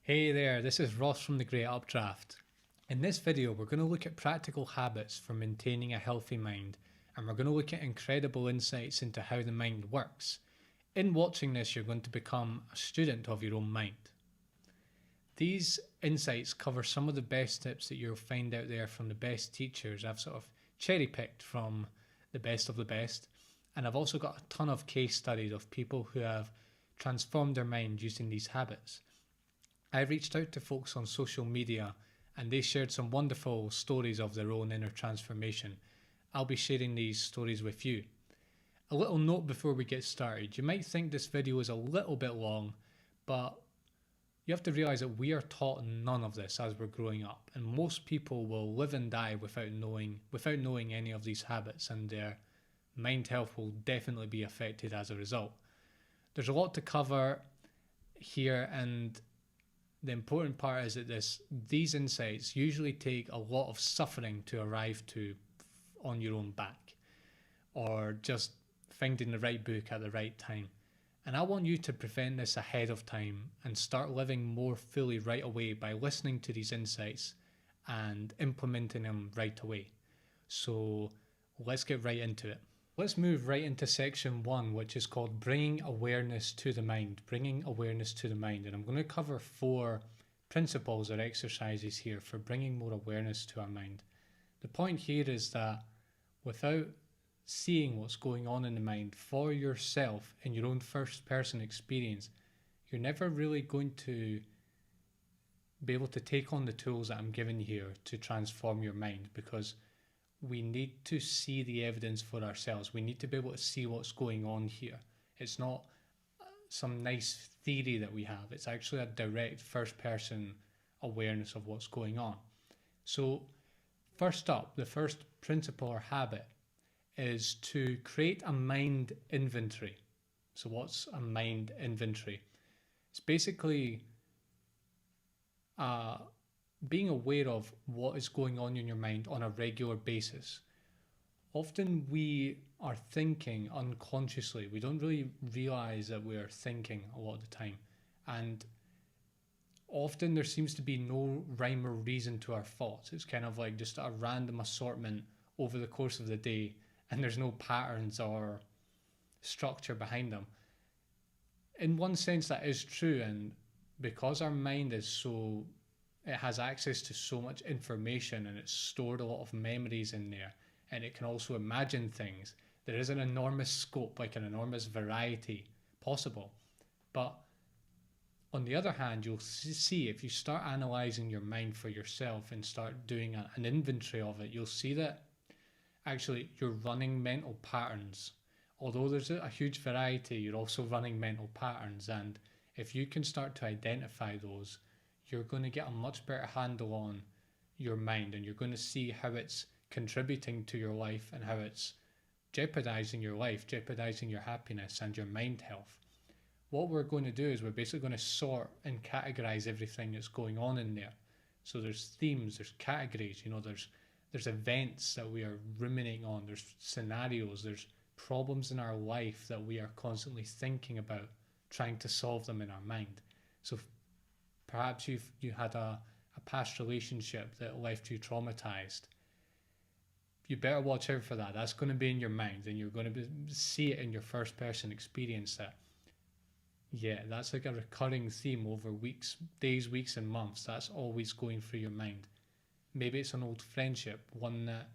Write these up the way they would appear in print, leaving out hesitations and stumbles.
Hey there, this is Ross from The Great Updraft. In this video, we're going to look at practical habits for maintaining a healthy mind, and we're going to look at incredible insights into how the mind works. In watching this, you're going to become a student of your own mind. These insights cover some of the best tips that you'll find out there from the best teachers. I've sort of cherry picked from the best of the best, and I've also got a ton of case studies of people who have transformed their mind using these habits. I reached out to folks on social media and they shared some wonderful stories of their own inner transformation. I'll be sharing these stories with you. A little note before we get started. You might think this video is a little bit long, but you have to realize that we are taught none of this as we're growing up, and most people will live and die without knowing any of these habits, and their mind health will definitely be affected as a result. There's a lot to cover here, and the important part is that these insights usually take a lot of suffering to arrive to on your own back, or just finding the right book at the right time. And I want you to prevent this ahead of time and start living more fully right away by listening to these insights and implementing them right away. So let's get right into it. Let's move right into section 1, which is called bringing awareness to the mind. Bringing awareness to the mind. And I'm going to cover 4 principles or exercises here for bringing more awareness to our mind. The point here is that without seeing what's going on in the mind for yourself in your own first person experience, you're never really going to be able to take on the tools that I'm giving here to transform your mind, because we need to see the evidence for ourselves. We need to be able to see what's going on here. It's not some nice theory that we have. It's actually a direct first person awareness of what's going on. So first up, the first principle or habit is to create a mind inventory. So what's a mind inventory? It's basically being aware of what is going on in your mind on a regular basis. Often we are thinking unconsciously. We don't really realize that we are thinking a lot of the time. And often there seems to be no rhyme or reason to our thoughts. It's kind of like just a random assortment over the course of the day, and there's no patterns or structure behind them. In one sense, that is true, and because our mind it has access to so much information and it's stored a lot of memories in there, and it can also imagine things. There is an enormous scope, like an enormous variety possible. But on the other hand, you'll see if you start analyzing your mind for yourself and start doing an inventory of it, you'll see that actually you're running mental patterns. Although there's a huge variety, you're also running mental patterns, and if you can start to identify those, you're going to get a much better handle on your mind, and you're going to see how it's contributing to your life and how it's jeopardizing your life, jeopardizing your happiness and your mind health. What we're going to do is we're basically going to sort and categorize everything that's going on in there. So there's themes, there's categories, there's events that we are ruminating on, there's scenarios, there's problems in our life that we are constantly thinking about, trying to solve them in our mind. So perhaps you had a past relationship that left you traumatized. You better watch out for that. That's going to be in your mind, and you're going to see it in your first person experience that, yeah, that's like a recurring theme over weeks, days, weeks, and months. That's always going through your mind. Maybe it's an old friendship, one that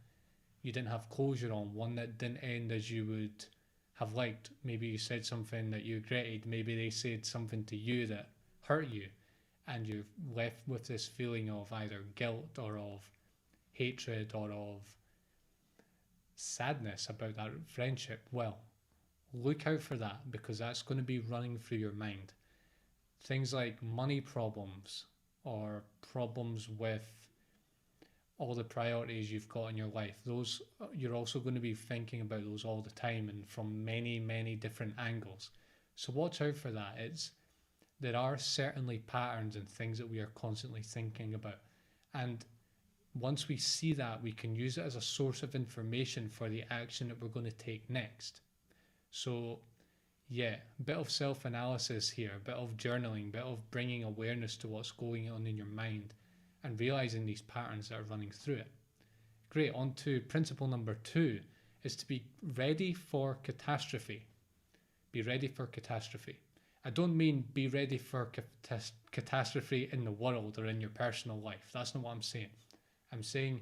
you didn't have closure on, one that didn't end as you would have liked. Maybe you said something that you regretted. Maybe they said something to you that hurt you, and you're left with this feeling of either guilt or of hatred or of sadness about that friendship. Well, look out for that, because that's going to be running through your mind. Things like money problems or problems with all the priorities you've got in your life, those you're also going to be thinking about those all the time and from many, many different angles. So watch out for that. There are certainly patterns and things that we are constantly thinking about. And once we see that, we can use it as a source of information for the action that we're going to take next. So Yeah, a bit of self-analysis here, a bit of journaling, a bit of bringing awareness to what's going on in your mind and realizing these patterns that are running through it. Great, on to principle number 2 is to be ready for catastrophe. Be ready for catastrophe. I don't mean be ready for catastrophe in the world or in your personal life. That's not what I'm saying. I'm saying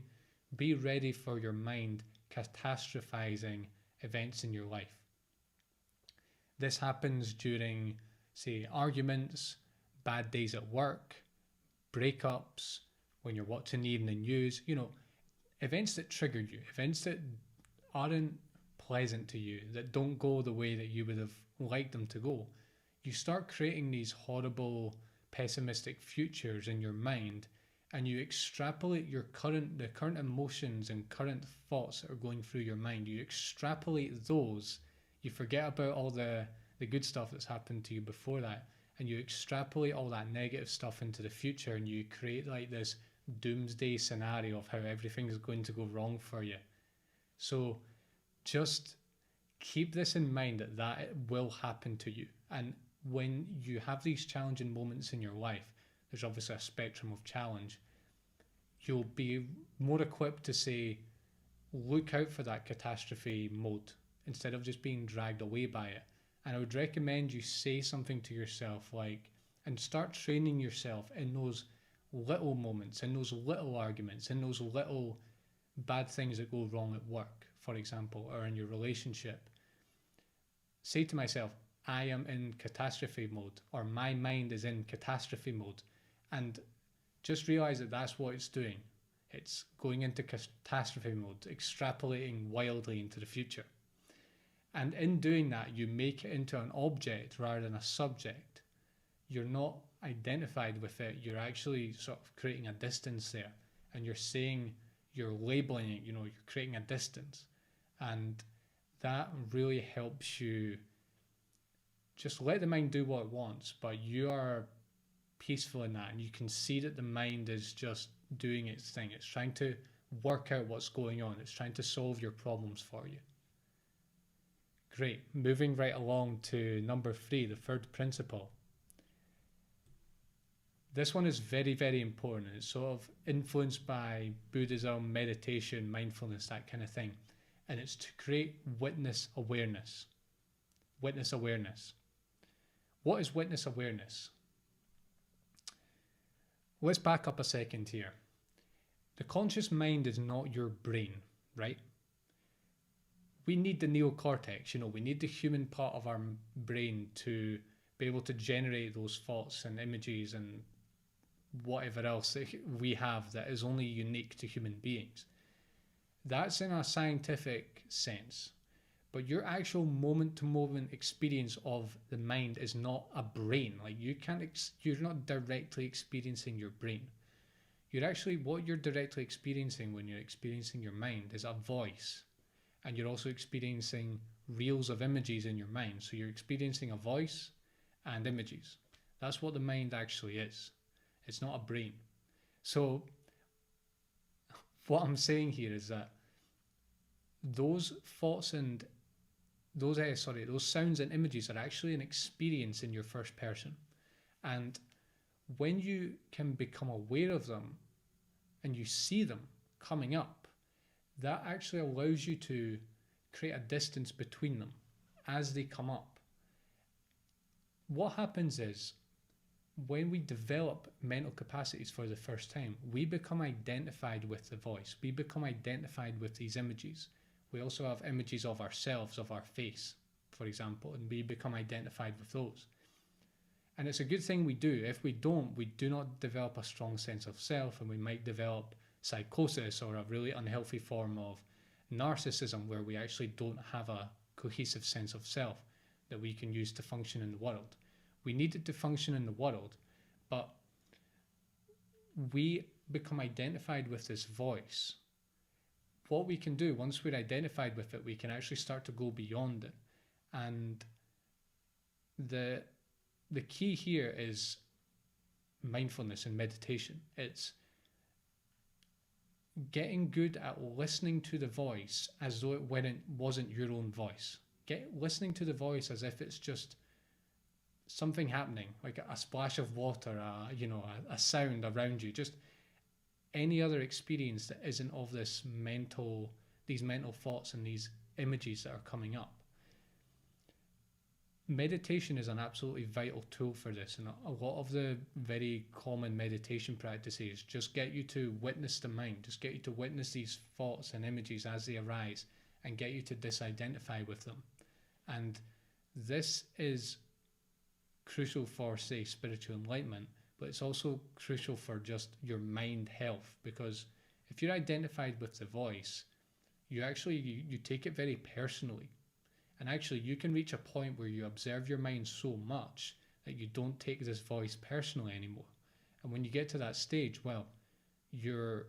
be ready for your mind catastrophizing events in your life. This happens during, say, arguments, bad days at work, breakups, when you're watching the evening news, events that trigger you, events that aren't pleasant to you, that don't go the way that you would have liked them to go. You start creating these horrible, pessimistic futures in your mind, and you extrapolate the current emotions and current thoughts that are going through your mind. You extrapolate those. You forget about all the good stuff that's happened to you before that, and you extrapolate all that negative stuff into the future, and you create like this doomsday scenario of how everything is going to go wrong for you. So just keep this in mind that it will happen to you. And when you have these challenging moments in your life, there's obviously a spectrum of challenge. You'll be more equipped to say, look out for that catastrophe mode instead of just being dragged away by it. And I would recommend you say something to yourself and start training yourself in those little moments, in those little arguments, in those little bad things that go wrong at work, for example, or in your relationship. Say to myself, I am in catastrophe mode, or my mind is in catastrophe mode, and just realize that that's what it's doing. It's going into catastrophe mode, extrapolating wildly into the future. And in doing that, you make it into an object rather than a subject. You're not identified with it. You're actually sort of creating a distance there. And you're labeling it, you're creating a distance. And that really helps you just let the mind do what it wants, but you are peaceful in that. And you can see that the mind is just doing its thing. It's trying to work out what's going on. It's trying to solve your problems for you. Great. Moving right along to number 3, the third principle. This one is very, very important. It's sort of influenced by Buddhism, meditation, mindfulness, that kind of thing. And it's to create witness awareness. Witness awareness. What is witness awareness? Let's back up a second here. The conscious mind is not your brain, right? We need the neocortex, we need the human part of our brain to be able to generate those thoughts and images and whatever else that we have that is only unique to human beings. That's in a scientific sense. But your actual moment-to-moment experience of the mind is not a brain. Like you're not directly experiencing your brain. What you're directly experiencing when you're experiencing your mind is a voice. And you're also experiencing reels of images in your mind. So you're experiencing a voice and images. That's what the mind actually is. It's not a brain. So what I'm saying here is that those thoughts and those sounds and images are actually an experience in your first person. And when you can become aware of them and you see them coming up, that actually allows you to create a distance between them as they come up. What happens is, when we develop mental capacities for the first time, we become identified with the voice. We become identified with these images. We also have images of ourselves, of our face, for example, and we become identified with those. And it's a good thing we do. If we don't, we do not develop a strong sense of self, and we might develop psychosis or a really unhealthy form of narcissism where we actually don't have a cohesive sense of self that we can use to function in the world. We need it to function in the world, but we become identified with this voice. What we can do once we're identified with it, we can actually start to go beyond it. And the key here is mindfulness and meditation. It's getting good at listening to the voice as though it wasn't your own voice. listening to the voice as if it's just something happening, like a splash of water, a sound around you, just any other experience that isn't of these mental thoughts and these images that are coming up. Meditation is an absolutely vital tool for this, and a lot of the very common meditation practices just get you to witness the mind, just get you to witness these thoughts and images as they arise and get you to disidentify with them. And this is crucial for, say, spiritual enlightenment, but it's also crucial for just your mind health, because if you're identified with the voice, you take it very personally. And actually, you can reach a point where you observe your mind so much that you don't take this voice personally anymore. And when you get to that stage, well, you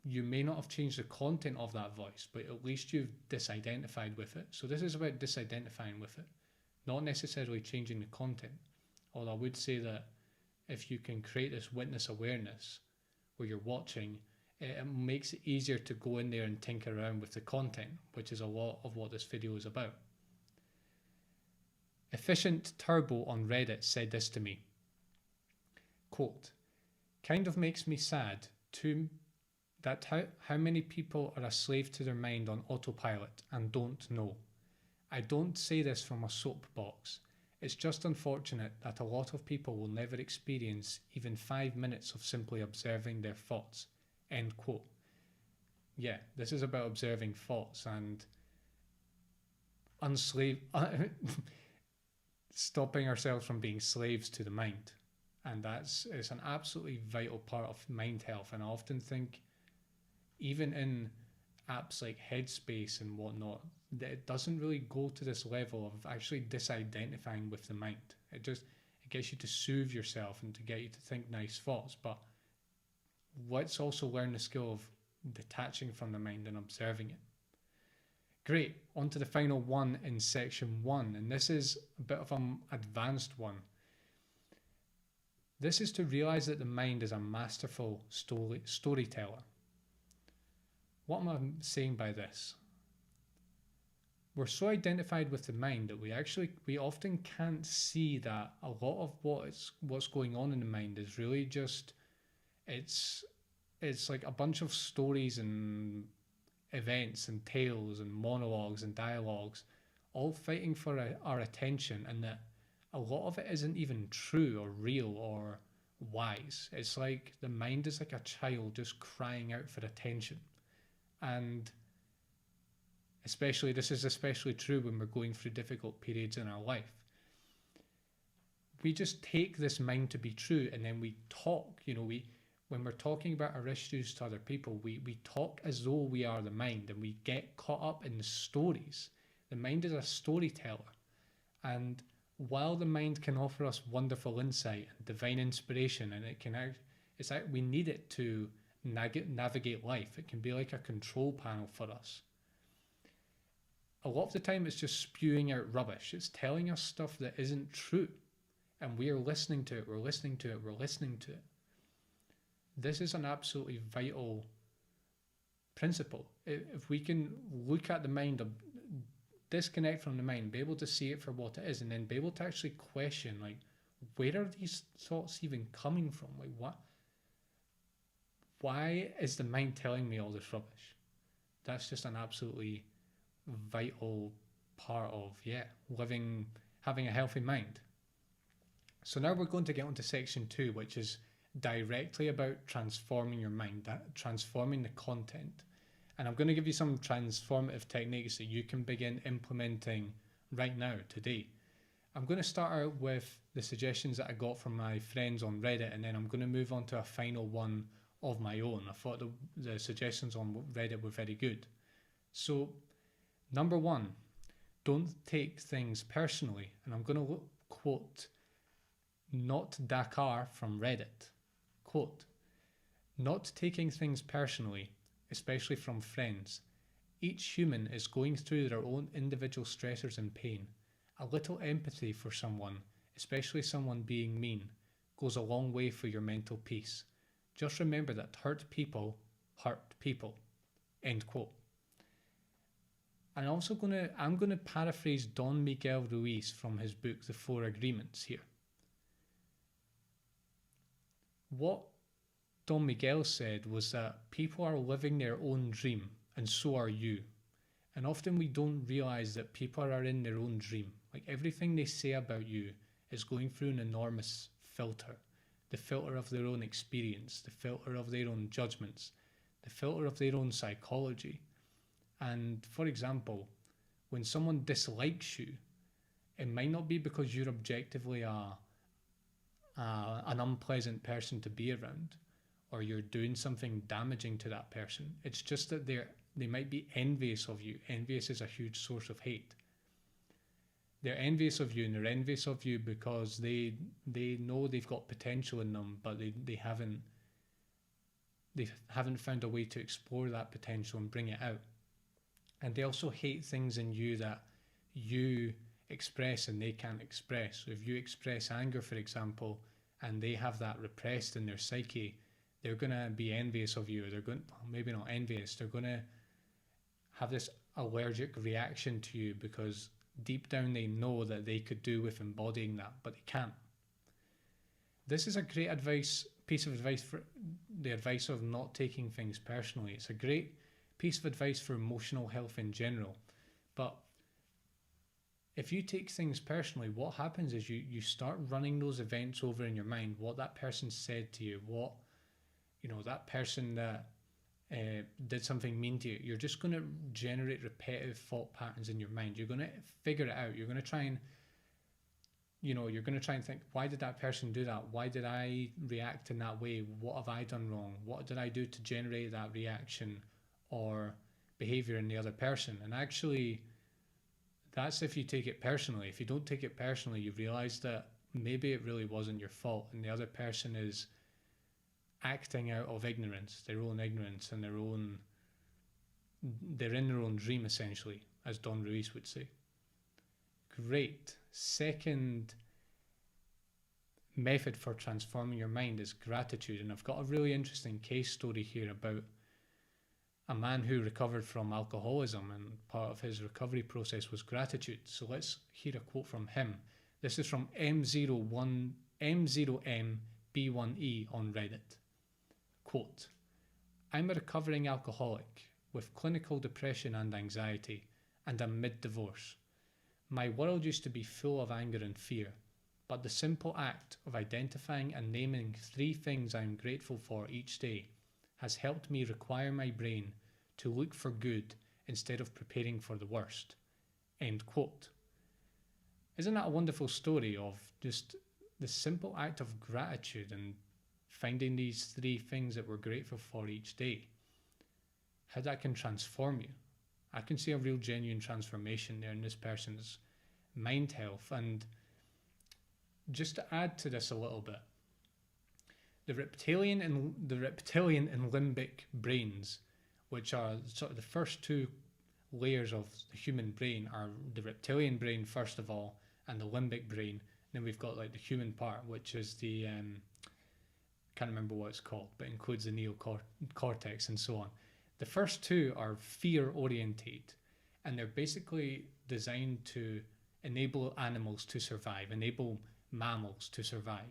may not have changed the content of that voice, but at least you've disidentified with it. So this is about disidentifying with it, not necessarily changing the content. Although I would say that if you can create this witness awareness where you're watching, it makes it easier to go in there and tinker around with the content, which is a lot of what this video is about. Efficient Turbo on Reddit said this to me, quote, "Kind of makes me sad that how many people are a slave to their mind on autopilot and don't know. I don't say this from a soapbox. It's just unfortunate that a lot of people will never experience even 5 minutes of simply observing their thoughts." End quote. Yeah, this is about observing thoughts and stopping ourselves from being slaves to the mind. And it's an absolutely vital part of mind health. And I often think, even in apps like Headspace and whatnot, that it doesn't really go to this level of actually disidentifying with the mind. It gets you to soothe yourself and to get you to think nice thoughts, but let's also learn the skill of detaching from the mind and observing it. Great, on to the final one in section 1, and this is a bit of an advanced one. This is to realize that the mind is a masterful storyteller. What am I saying by this? We're so identified with the mind that we often can't see that a lot of what's going on in the mind is really just it's like a bunch of stories and events and tales and monologues and dialogues all fighting for our attention, and that a lot of it isn't even true or real or wise. It's like the mind is like a child just crying out for attention. And this is especially true when we're going through difficult periods in our life. We just take this mind to be true, and then we talk, when we're talking about our issues to other people, we talk as though we are the mind, and we get caught up in the stories. The mind is a storyteller. And while the mind can offer us wonderful insight and divine inspiration, and we need it to navigate life. It can be like a control panel for us. A lot of the time it's just spewing out rubbish. It's telling us stuff that isn't true. And we are listening to it, we're listening to it, we're listening to it. This is an absolutely vital principle. If we can look at the mind, disconnect from the mind, be able to see it for what it is, and then be able to actually question, like, where are these thoughts even coming from? Like, why is the mind telling me all this rubbish? That's just an absolutely vital part of, having a healthy mind. So now we're going to get onto section 2, which is directly about transforming your mind, transforming the content. And I'm going to give you some transformative techniques that you can begin implementing right now, today. I'm going to start out with the suggestions that I got from my friends on Reddit, and then I'm going to move on to a final one of my own. I thought the suggestions on Reddit were very good. So, number 1, don't take things personally. And I'm going to quote Not Dakar from Reddit. Quote, "Not taking things personally, especially from friends. Each human is going through their own individual stressors and pain. A little empathy for someone, especially someone being mean, goes a long way for your mental peace. Just remember that hurt people hurt people." End quote. And I'm gonna paraphrase Don Miguel Ruiz from his book The Four Agreements here. What Don Miguel said was that people are living their own dream, and so are you. And often we don't realize that people are in their own dream. Like, everything they say about you is going through an enormous filter. The filter of their own experience, the filter of their own judgments, the filter of their own psychology. And for example, when someone dislikes you, it might not be because you're objectively an unpleasant person to be around, or you're doing something damaging to that person. It's just that they might be envious of you. Envious is a huge source of hate. They're envious of you, and they're envious of you because they know they've got potential in them, but they haven't found a way to explore that potential and bring it out. And they also hate things in you that you express and they can't express. So if you express anger, for example, and they have that repressed in their psyche, they're going to be envious of you. They're going, maybe not envious, they're going to have this allergic reaction to you because deep down they know that they could do with embodying that, but they can't. This is a great piece of advice for the advice of not taking things personally. It's a great piece of advice for emotional health in general. But if you take things personally, what happens is you start running those events over in your mind, what that person said to you, what, that person that did something mean to you. You're just going to generate repetitive thought patterns in your mind. You're going to figure it out. You're going to try and think, why did that person do that? Why did I react in that way? What have I done wrong? What did I do to generate that reaction or behavior in the other person? And actually, that's if you take it personally. If you don't take it personally, you realize that maybe it really wasn't your fault, and the other person is acting out of ignorance, their own ignorance, and they're in their own dream, essentially, as Don Ruiz would say. Great. Second method for transforming your mind is gratitude. And I've got a really interesting case story here about a man who recovered from alcoholism, and part of his recovery process was gratitude. So let's hear a quote from him. This is from M0MB1E on Reddit. Quote, "I'm a recovering alcoholic with clinical depression and anxiety, and I'm mid-divorce. My world used to be full of anger and fear, but the simple act of identifying and naming 3 things I'm grateful for each day has helped me rewire my brain to look for good instead of preparing for the worst." End quote. Isn't that a wonderful story of just the simple act of gratitude and finding these 3 things that we're grateful for each day? How that can transform you. I can see a real genuine transformation there in this person's mind health. And just to add to this a little bit, the reptilian and limbic brains, which are sort of the first 2 layers of the human brain, are the reptilian brain first of all, and the limbic brain. Then we've got like the human part, which is the can't remember what it's called, but includes the neocortex and so on. The first 2 are fear oriented, and they're basically designed to enable animals to survive, enable mammals to survive.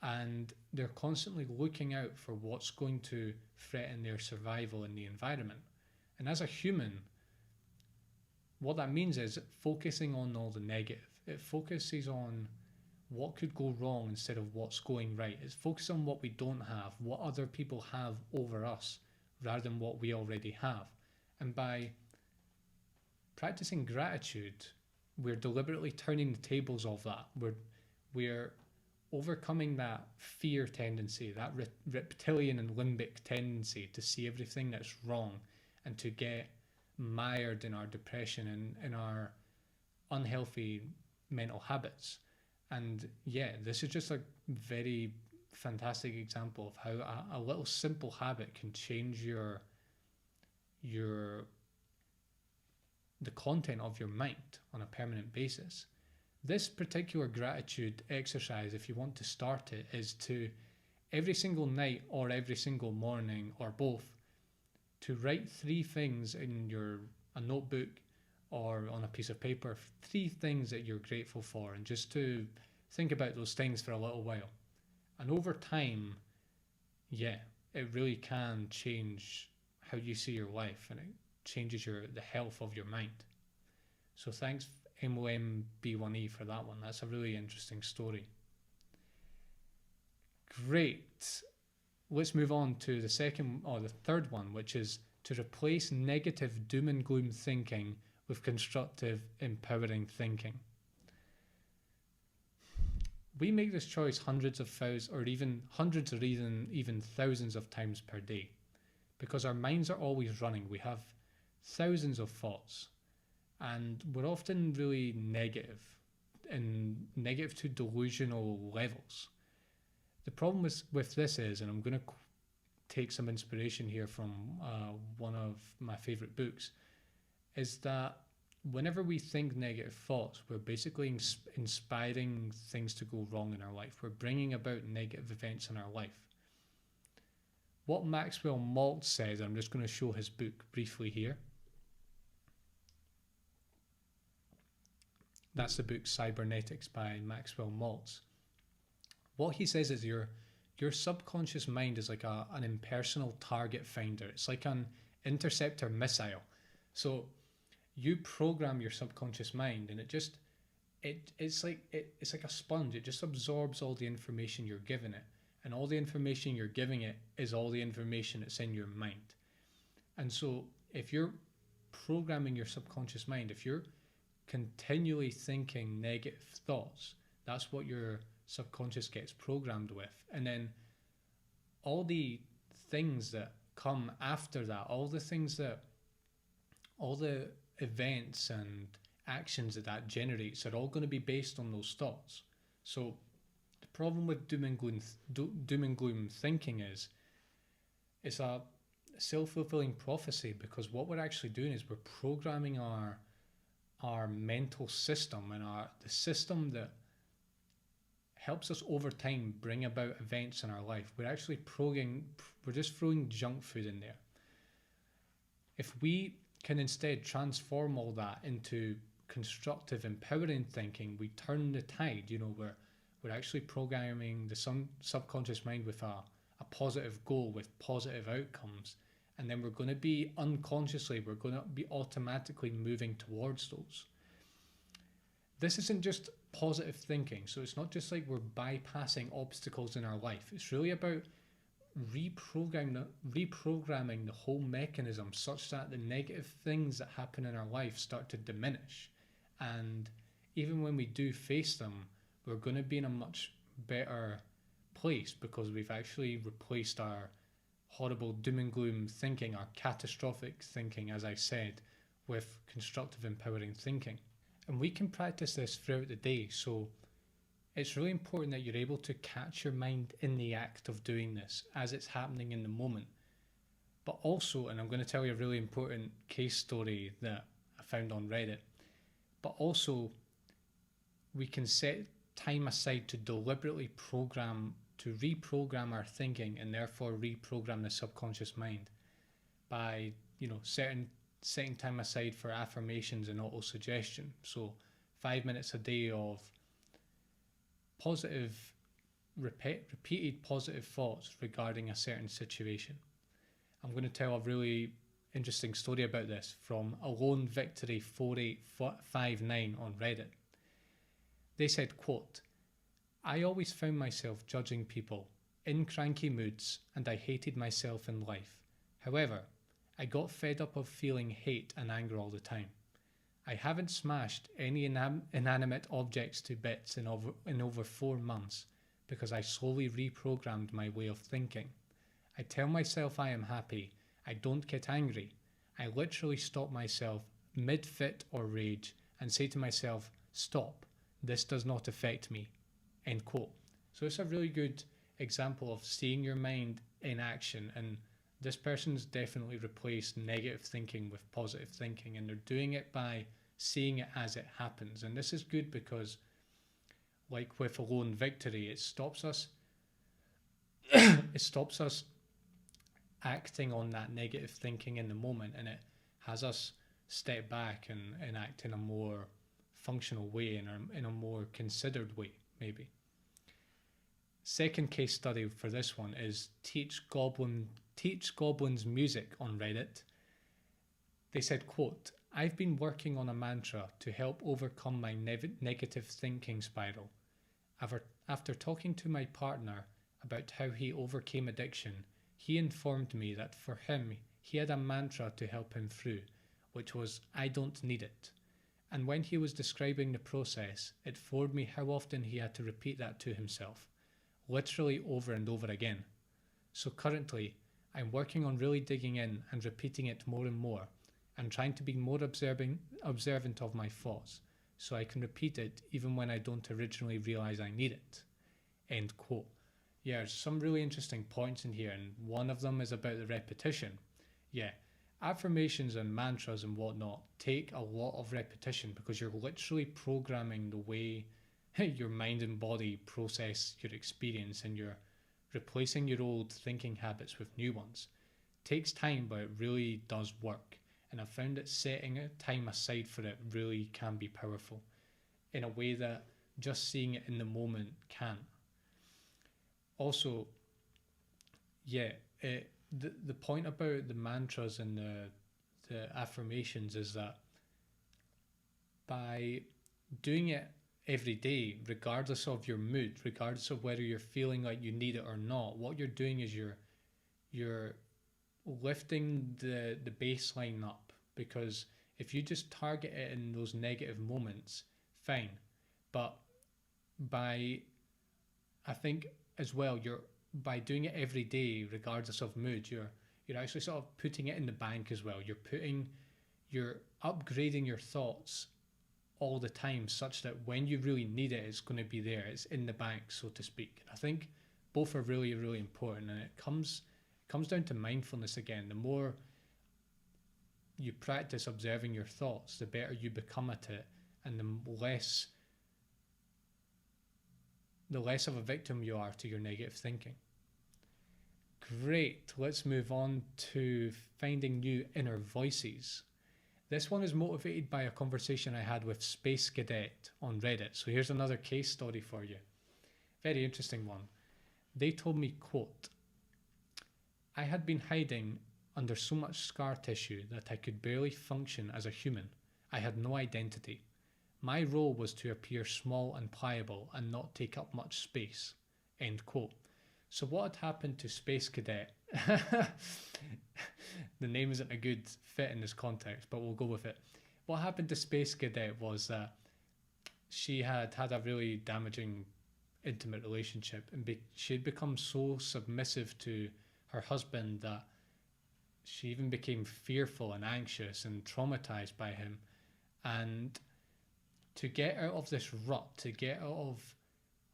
And they're constantly looking out for what's going to threaten their survival in the environment. And as a human, what that means is focusing on all the negative. It focuses on what could go wrong instead of what's going right. It's focused on what we don't have, what other people have over us, rather than what we already have. And by practicing gratitude, we're deliberately turning the tables of that. We're overcoming that fear tendency, that reptilian and limbic tendency to see everything that's wrong and to get mired in our depression and in our unhealthy mental habits. And yeah, this is just a very fantastic example of how a little simple habit can change the content of your mind on a permanent basis. This particular gratitude exercise, if you want to start it, is to every single night or every single morning or both, to write 3 things in a notebook or on a piece of paper 3 things that you're grateful for, and just to think about those things for a little while. And over time, yeah, it really can change how you see your life, and it changes the health of your mind. So thanks MOMB1E for that one. That's a really interesting story. Great. Let's move on to the third one, which is to replace negative doom and gloom thinking with constructive, empowering thinking. We make this choice hundreds of thousands or even thousands of times per day, because our minds are always running. We have thousands of thoughts, and we're often really negative, and negative to delusional levels. The problem with this is, and I'm going to take some inspiration here from one of my favorite books, is that whenever we think negative thoughts, we're basically inspiring things to go wrong in our life. We're bringing about negative events in our life. What Maxwell Maltz says, I'm just going to show his book briefly here. That's the book Cybernetics by Maxwell Maltz. What he says is your subconscious mind is like an impersonal target finder. It's like an interceptor missile. So you program your subconscious mind, and it's like a sponge. It just absorbs all the information you're giving it, and all the information you're giving it is all the information that's in your mind. And so if you're programming your subconscious mind, if you're continually thinking negative thoughts, that's what your subconscious gets programmed with. And then all the things that come after that, all the events and actions that generates are all going to be based on those thoughts. So the problem with doom and gloom thinking is it's a self-fulfilling prophecy, because what we're actually doing is we're programming our mental system, and the system that helps us over time bring about events in our life. We're just throwing junk food in there. If we can instead transform all that into constructive, empowering thinking, we turn the tide. We're actually programming the subconscious mind with a positive goal, with positive outcomes, and then we're going to be automatically moving towards those. This isn't just positive thinking, so it's not just like we're bypassing obstacles in our life. It's really about reprogramming the whole mechanism such that the negative things that happen in our life start to diminish, and even when we do face them, we're going to be in a much better place, because we've actually replaced our horrible doom and gloom thinking, our catastrophic thinking, as I said, with constructive, empowering thinking. And we can practice this throughout the day, so it's really important that you're able to catch your mind in the act of doing this as it's happening in the moment. But also, and I'm going to tell you a really important case story that I found on Reddit, but also we can set time aside to deliberately reprogram our thinking, and therefore reprogram the subconscious mind by setting time aside for affirmations and auto-suggestion. So 5 minutes a day of positive, repeated positive thoughts regarding a certain situation. I'm going to tell a really interesting story about this from Alone Victory 4859 on Reddit. They said, quote, "I always found myself judging people, in cranky moods, and I hated myself in life. However, I got fed up of feeling hate and anger all the time. I haven't smashed any inanimate objects to bits in over 4 months because I slowly reprogrammed my way of thinking. I tell myself I am happy. I don't get angry. I literally stop myself mid-fit or rage and say to myself, stop, this does not affect me." End quote. So it's a really good example of seeing your mind in action, and this person's definitely replaced negative thinking with positive thinking, and they're doing it by seeing it as it happens. And this is good because, like with Alone Victory, it stops us acting on that negative thinking in the moment, and it has us step back and act in a more functional way, in a more considered way, maybe. Second case study for this one is Teach Goblins Music on Reddit. They said, quote, "I've been working on a mantra to help overcome my negative thinking spiral. After talking to my partner about how he overcame addiction, he informed me that for him, he had a mantra to help him through, which was, 'I don't need it.' And when he was describing the process, it floored me how often he had to repeat that to himself, literally over and over again. So currently, I'm working on really digging in and repeating it more and more, and trying to be more observant of my thoughts, so I can repeat it even when I don't originally realize I need it." End quote. Yeah, there's some really interesting points in here, and one of them is about the repetition. Yeah, affirmations and mantras and whatnot take a lot of repetition because you're literally programming the way your mind and body process your experience, and you're replacing your old thinking habits with new ones. It takes time, but it really does work. And I've found that setting time aside for it really can be powerful in a way that just seeing it in the moment can't. Also, yeah, the point about the mantras and the affirmations is that by doing it every day, regardless of your mood, regardless of whether you're feeling like you need it or not, what you're doing is you're lifting the baseline up. Because if you just target it in those negative moments, fine. But I think as well, by doing it every day, regardless of mood, you're actually sort of putting it in the bank as well. You're upgrading your thoughts all the time, such that when you really need it, it's going to be there. It's in the bank, so to speak. I think both are really, really important, and it comes down to mindfulness again. The more you practice observing your thoughts, the better you become at it, and the less of a victim you are to your negative thinking. Great, let's move on to finding new inner voices. This one is motivated by a conversation I had with Space Cadet on Reddit. So here's another case story for you. Very interesting one. They told me, quote, "I had been hiding under so much scar tissue that I could barely function as a human. I had no identity. My role was to appear small and pliable and not take up much space." End quote. So what had happened to Space Cadet? The name isn't a good fit in this context, but we'll go with it. What happened to Space Cadet was that she had a really damaging intimate relationship, and she had become so submissive to her husband that she even became fearful and anxious and traumatized by him. And to get out of this rut, to get out of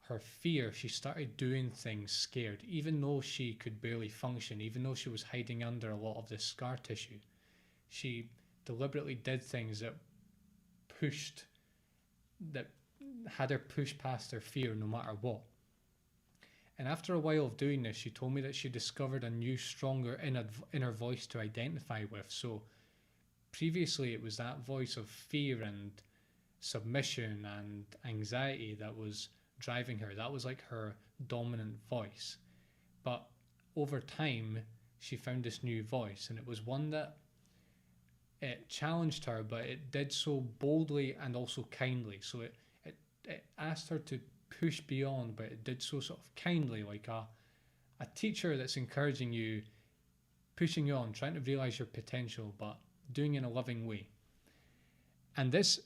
her fear, she started doing things scared, even though she could barely function, even though she was hiding under a lot of this scar tissue. She deliberately did things that had her push past her fear no matter what. And after a while of doing this, she told me that she discovered a new, stronger inner voice to identify with. So previously it was that voice of fear and submission and anxiety that was driving her. That was like her dominant voice. But over time, she found this new voice, and it was one that it challenged her, but it did so boldly and also kindly. So it asked her to push beyond, but it did so sort of kindly, like a teacher that's encouraging you, pushing you on, trying to realize your potential, but doing it in a loving way. And this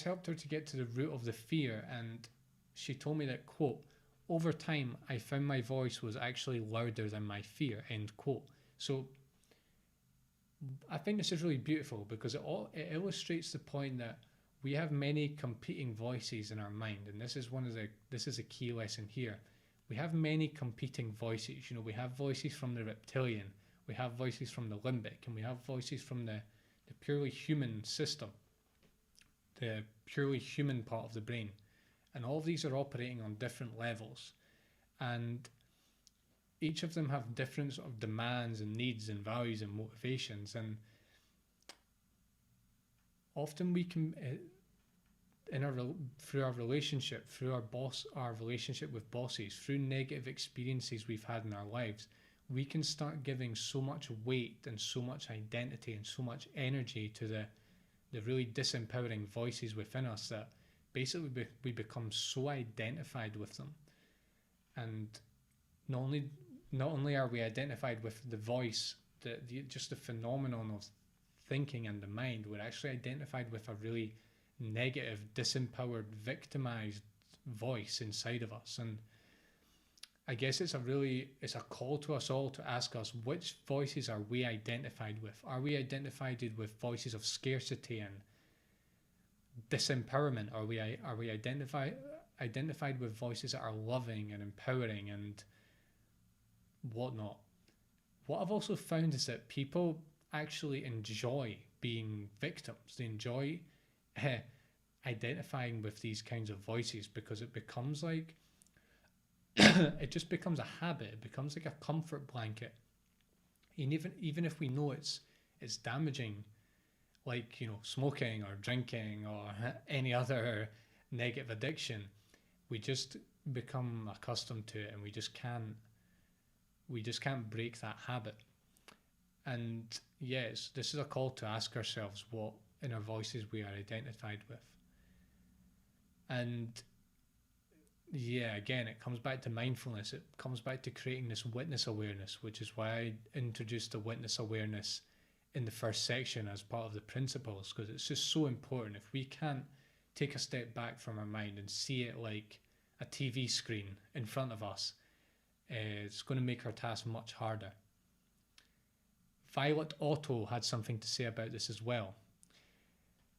helped her to get to the root of the fear, and she told me that, quote, "Over time, I found my voice was actually louder than my fear," end quote. So I think this is really beautiful because it illustrates the point that we have many competing voices in our mind, and this is a key lesson here. We have many competing voices. We have voices from the reptilian, we have voices from the limbic, and we have voices from the purely human system, the purely human part of the brain. And all of these are operating on different levels, and each of them have different sort of demands and needs and values and motivations. And often we can through our relationship, through our relationship with bosses, through negative experiences we've had in our lives, we can start giving so much weight and so much identity and so much energy to the really disempowering voices within us that basically we become so identified with them. And not only are we identified with the voice, just the phenomenon of thinking and the mind, we're actually identified with a really negative, disempowered, victimized voice inside of us. And I guess it's a call to us all to ask us, which voices are we identified with? Are we identified with voices of scarcity and disempowerment? Are we identified with voices that are loving and empowering and whatnot? What I've also found is that people actually enjoy being victims. They enjoy identifying with these kinds of voices because it becomes like it just becomes a habit. It becomes like a comfort blanket. And even if we know it's damaging, like, smoking or drinking or any other negative addiction, we just become accustomed to it, and we just can't break that habit. And yes, this is a call to ask ourselves what inner voices we are identified with. And yeah, again, it comes back to mindfulness. It comes back to creating this witness awareness, which is why I introduced the witness awareness in the first section as part of the principles, because it's just so important. If we can't take a step back from our mind and see it like a TV screen in front of us, it's going to make our task much harder. Violet Otto had something to say about this as well.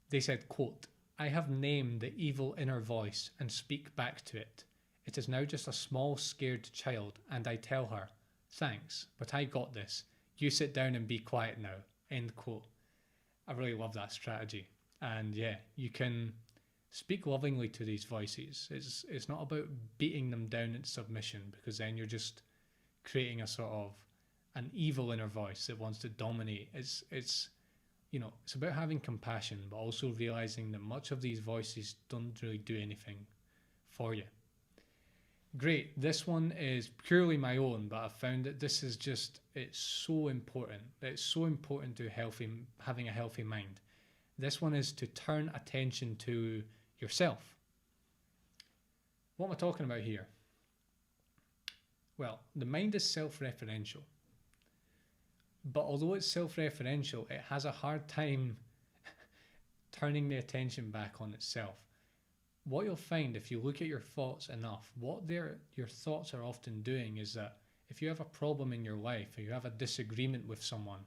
They said, quote, "I have named the evil inner voice and speak back to it. It is now just a small scared child, and I tell her, thanks, but I got this. You sit down and be quiet now." End quote. I really love that strategy. And yeah, you can speak lovingly to these voices. It's not about beating them down in submission, because then you're just creating a sort of an evil inner voice that wants to dominate. It's about having compassion, but also realizing that much of these voices don't really do anything for you. Great. This one is purely my own, but I've found that this is it's so important. It's so important to having a healthy mind. This one is to turn attention to yourself. What am I talking about here? Well, the mind is self-referential. But although it's self-referential, it has a hard time turning the attention back on itself. What you'll find if you look at your thoughts enough, what your thoughts are often doing is that if you have a problem in your life, or you have a disagreement with someone,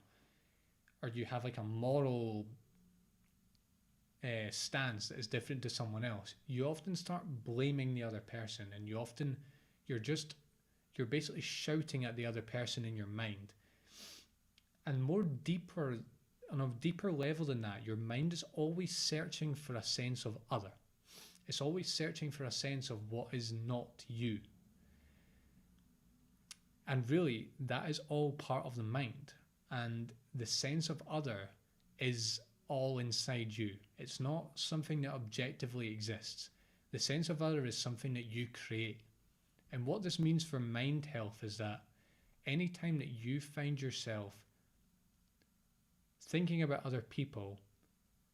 or you have like a moral stance that is different to someone else, you often start blaming the other person, and you're basically shouting at the other person in your mind. And on a deeper level than that, your mind is always searching for a sense of other. It's always searching for a sense of what is not you. And really, that is all part of the mind. And the sense of other is all inside you. It's not something that objectively exists. The sense of other is something that you create. And what this means for mind health is that anytime that you find yourself thinking about other people,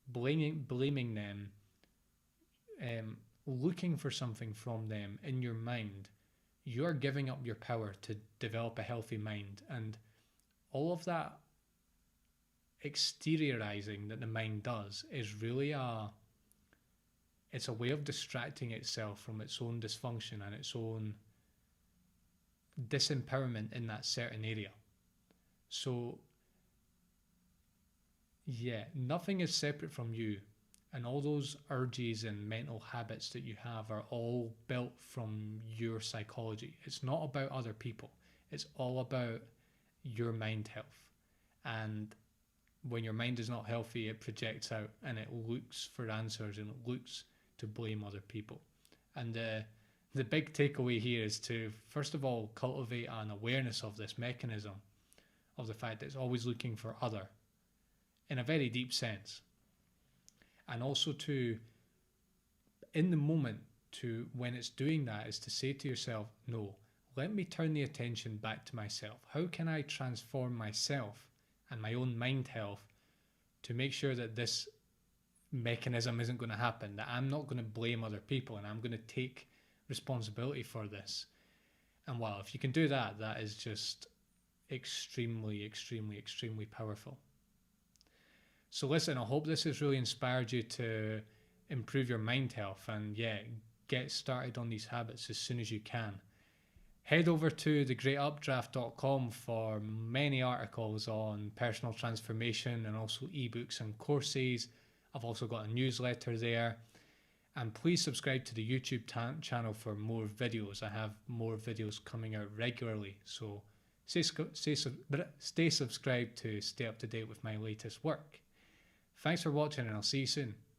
blaming them, looking for something from them in your mind, you are giving up your power to develop a healthy mind. And all of that exteriorizing that the mind does is really it's a way of distracting itself from its own dysfunction and its own disempowerment in that certain area. So yeah, nothing is separate from you, and all those urges and mental habits that you have are all built from your psychology. It's not about other people. It's all about your mind health. And when your mind is not healthy, it projects out and it looks for answers and it looks to blame other people. And the big takeaway here is to, first of all, cultivate an awareness of this mechanism, of the fact that it's always looking for other, in a very deep sense. And also to, in the moment, to when it's doing that, is to say to yourself, no, let me turn the attention back to myself. How can I transform myself and my own mind health to make sure that this mechanism isn't going to happen, that I'm not going to blame other people and I'm going to take responsibility for this? And wow, if you can do that, that is just extremely, extremely, extremely powerful. So listen, I hope this has really inspired you to improve your mind health and get started on these habits as soon as you can. Head over to thegreatupdraft.com for many articles on personal transformation and also ebooks and courses. I've also got a newsletter there. And please subscribe to the YouTube channel for more videos. I have more videos coming out regularly. So stay subscribed to stay up to date with my latest work. Thanks for watching, and I'll see you soon.